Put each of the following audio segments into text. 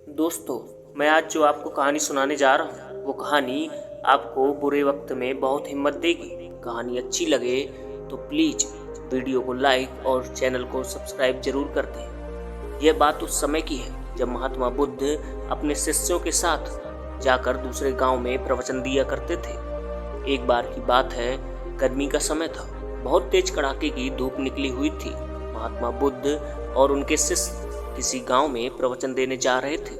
दोस्तों, मैं आज जो आपको कहानी सुनाने जा रहा हूँ वो कहानी आपको बुरे वक्त में बहुत हिम्मत देगी। कहानी अच्छी लगे तो प्लीज़ वीडियो को लाइक और चैनल को सब्सक्राइब जरूर कर दें। यह बात उस समय की है जब महात्मा बुद्ध अपने शिष्यों के साथ जाकर दूसरे गांव में प्रवचन दिया करते थे। एक बार की बात है, गर्मी का समय था। बहुत तेज कड़ाके की धूप निकली हुई थी। महात्मा बुद्ध और उनके शिष्य किसी गांव में प्रवचन देने जा रहे थे।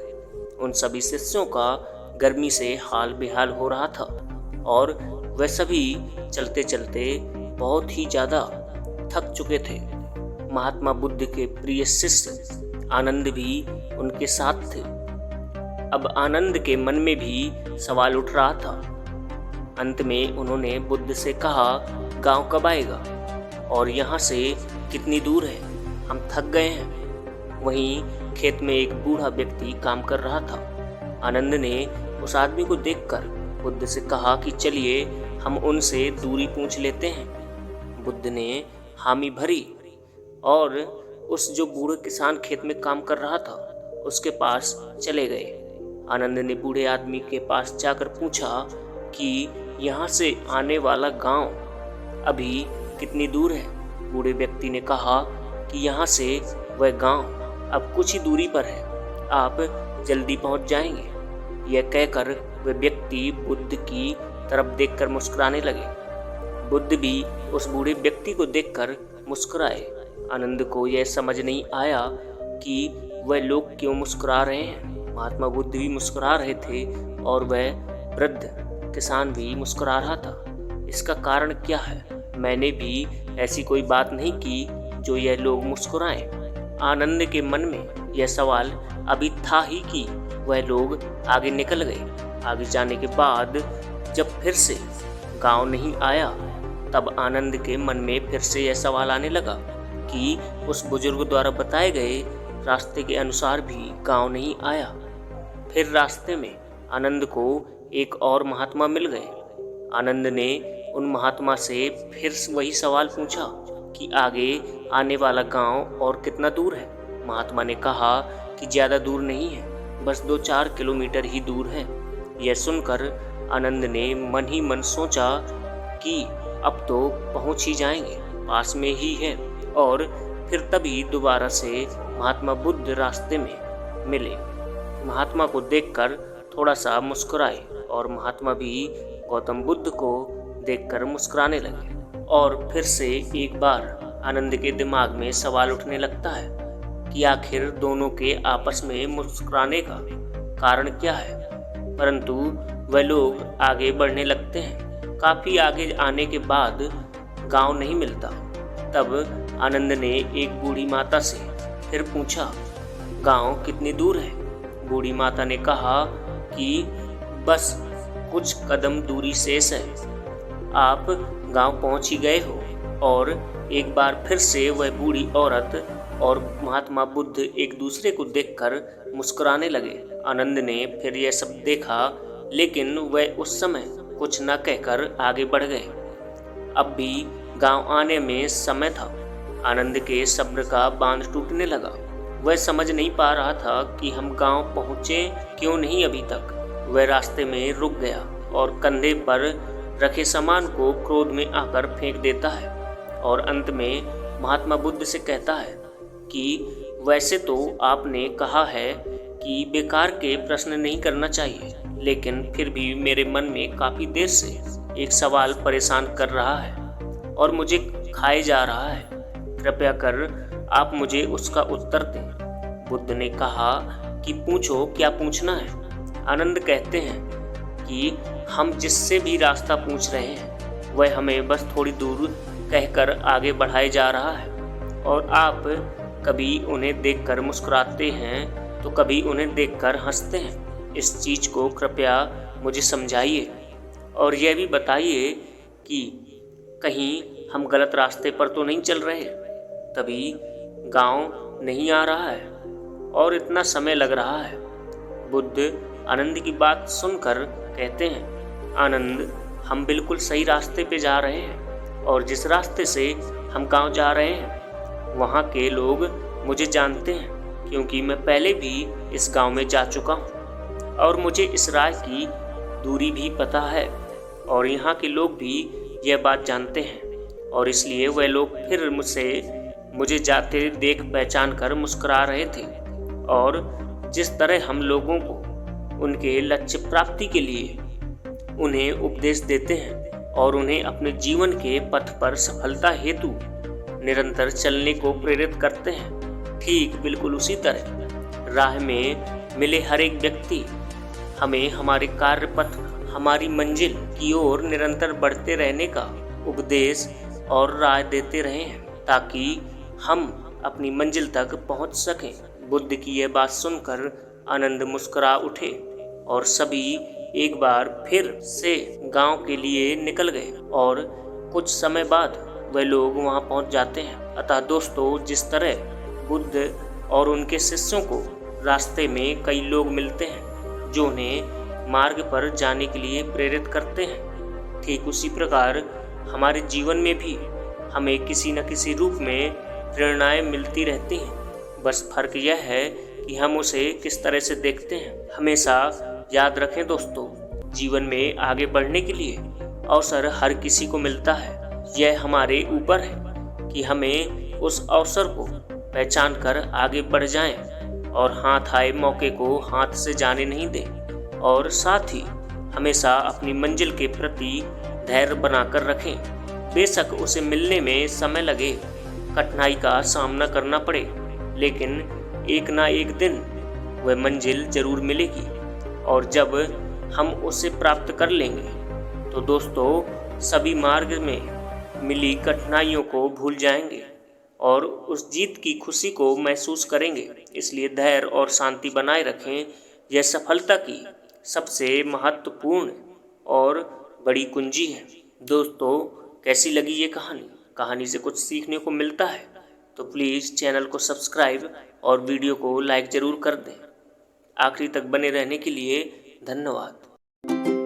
उन सभी शिष्यों का गर्मी से हाल बेहाल हो रहा था और वे सभी चलते चलते बहुत ही ज़्यादा थक चुके थे। महात्मा बुद्ध के प्रिय शिष्य आनंद भी उनके साथ थे। अब आनंद के मन में भी सवाल उठ रहा था। अंत में उन्होंने बुद्ध से कहा, गांव कब आएगा और यहाँ से कितनी दूर है? हम थक गए हैं। वहीं खेत में एक बूढ़ा व्यक्ति काम कर रहा था। आनंद ने उस आदमी को देखकर बुद्ध से कहा कि चलिए हम उनसे दूरी पूछ लेते हैं। बुद्ध ने हामी भरी और उस जो बूढ़े किसान खेत में काम कर रहा था उसके पास चले गए। आनंद ने बूढ़े आदमी के पास जाकर पूछा कि यहाँ से आने वाला गांव अभी कितनी दूर है? बूढ़े व्यक्ति ने कहा कि यहाँ से वह गांव अब कुछ ही दूरी पर है, आप जल्दी पहुंच जाएंगे। यह कहकर वे व्यक्ति बुद्ध की तरफ देखकर मुस्कुराने लगे। बुद्ध भी उस बूढ़े व्यक्ति को देखकर मुस्कुराए। आनंद को यह समझ नहीं आया कि वह लोग क्यों मुस्कुरा रहे हैं। महात्मा बुद्ध भी मुस्कुरा रहे थे और वह वृद्ध किसान भी मुस्कुरा रहा था। इसका कारण क्या है? मैंने भी ऐसी कोई बात नहीं की जो यह लोग मुस्कुराएं। आनंद के मन में यह सवाल अभी था ही कि वह लोग आगे निकल गए। आगे जाने के बाद जब फिर से गांव नहीं आया तब आनंद के मन में फिर से यह सवाल आने लगा कि उस बुजुर्ग द्वारा बताए गए रास्ते के अनुसार भी गांव नहीं आया। फिर रास्ते में आनंद को एक और महात्मा मिल गए। आनंद ने उन महात्मा से फिर वही सवाल पूछा कि आगे आने वाला गांव और कितना दूर है? महात्मा ने कहा कि ज़्यादा दूर नहीं है, बस 2-4 किलोमीटर ही दूर है। यह सुनकर आनंद ने मन ही मन सोचा कि अब तो पहुंच ही जाएंगे, पास में ही है। और फिर तभी दोबारा से महात्मा बुद्ध रास्ते में मिले। महात्मा को देखकर थोड़ा सा मुस्कुराए और महात्मा भी गौतम बुद्ध को देखकर मुस्कुराने लगे। और फिर से एक बार आनंद के दिमाग में सवाल उठने लगता है कि आखिर दोनों के आपस में मुस्कुराने का कारण क्या है। परंतु वह लोग आगे बढ़ने लगते हैं। काफ़ी आगे आने के बाद गांव नहीं मिलता। तब आनंद ने एक बूढ़ी माता से फिर पूछा, गांव कितनी दूर है? बूढ़ी माता ने कहा कि बस कुछ कदम दूरी शेष है, आप गांव पहुंच ही गए हो। और एक बार फिर से वह बूढ़ी औरत और महात्मा बुद्ध एक दूसरे को देखकर मुस्कुराने लगे। आनंद ने फिर यह सब देखा, लेकिन वह उस समय कुछ न कहकर आगे बढ़ गए। अब भी गांव आने में समय था। आनंद के सब्र का बांध टूटने लगा। वह समझ नहीं पा रहा था कि हम गांव पहुँचे क्यों नहीं अभी तक। वह रास्ते में रुक गया और कंधे पर रखे सामान को क्रोध में आकर फेंक देता है और अंत में महात्मा बुद्ध से कहता है कि वैसे तो आपने कहा है कि बेकार के प्रश्न नहीं करना चाहिए, लेकिन फिर भी मेरे मन में काफ़ी देर से एक सवाल परेशान कर रहा है और मुझे खाए जा रहा है। कृपया कर आप मुझे उसका उत्तर दें। बुद्ध ने कहा कि पूछो, क्या पूछना है? आनंद कहते हैं कि हम जिससे भी रास्ता पूछ रहे हैं वह हमें बस थोड़ी दूर कहकर आगे बढ़ाए जा रहा है और आप कभी उन्हें देखकर मुस्कुराते हैं तो कभी उन्हें देखकर हंसते हैं। इस चीज़ को कृपया मुझे समझाइए और यह भी बताइए कि कहीं हम गलत रास्ते पर तो नहीं चल रहे। तभी गांव नहीं आ रहा है और इतना समय लग रहा है। बुद्ध आनंद की बात सुनकर कहते हैं, आनंद, हम बिल्कुल सही रास्ते पे जा रहे हैं और जिस रास्ते से हम गांव जा रहे हैं वहाँ के लोग मुझे जानते हैं क्योंकि मैं पहले भी इस गांव में जा चुका हूँ और मुझे इस राह की दूरी भी पता है और यहाँ के लोग भी यह बात जानते हैं और इसलिए वह लोग फिर मुझे जाते देख पहचान कर मुस्कुरा रहे थे। और जिस तरह हम लोगों को उनके लक्ष्य प्राप्ति के लिए उन्हें उपदेश देते हैं और उन्हें अपने जीवन के पथ पर सफलता हेतु निरंतर चलने को प्रेरित करते हैं, ठीक बिल्कुल उसी तरह राह में मिले हर एक व्यक्ति हमें हमारे कार्य पथ, हमारी मंजिल की ओर निरंतर बढ़ते रहने का उपदेश और राह देते रहे हैं ताकि हम अपनी मंजिल तक पहुंच सकें। बुद्ध की यह बात सुनकर आनंद मुस्कुरा उठे और सभी एक बार फिर से गांव के लिए निकल गए और कुछ समय बाद वे लोग वहां पहुंच जाते हैं। अतः दोस्तों, जिस तरह बुद्ध और उनके शिष्यों को रास्ते में कई लोग मिलते हैं जो उन्हें मार्ग पर जाने के लिए प्रेरित करते हैं, ठीक उसी प्रकार हमारे जीवन में भी हमें किसी न किसी रूप में प्रेरणाएं मिलती रहती हैं। बस फर्क यह है कि हम उसे किस तरह से देखते हैं। हमेशा याद रखें दोस्तों, जीवन में आगे बढ़ने के लिए अवसर हर किसी को मिलता है। यह हमारे ऊपर है कि हमें उस अवसर को पहचान कर आगे बढ़ जाएं और हाथ आए मौके को हाथ से जाने नहीं दें और साथ ही हमेशा अपनी मंजिल के प्रति धैर्य बनाकर रखें। बेशक उसे मिलने में समय लगे, कठिनाई का सामना करना पड़े, लेकिन एक ना एक दिन वह मंजिल जरूर मिलेगी और जब हम उसे प्राप्त कर लेंगे तो दोस्तों सभी मार्ग में मिली कठिनाइयों को भूल जाएंगे और उस जीत की खुशी को महसूस करेंगे। इसलिए धैर्य और शांति बनाए रखें। यह सफलता की सबसे महत्वपूर्ण और बड़ी कुंजी है। दोस्तों, कैसी लगी ये कहानी से कुछ सीखने को मिलता है तो प्लीज़ चैनल को सब्सक्राइब और वीडियो को लाइक ज़रूर कर दें। आखिरी तक बने रहने के लिए धन्यवाद।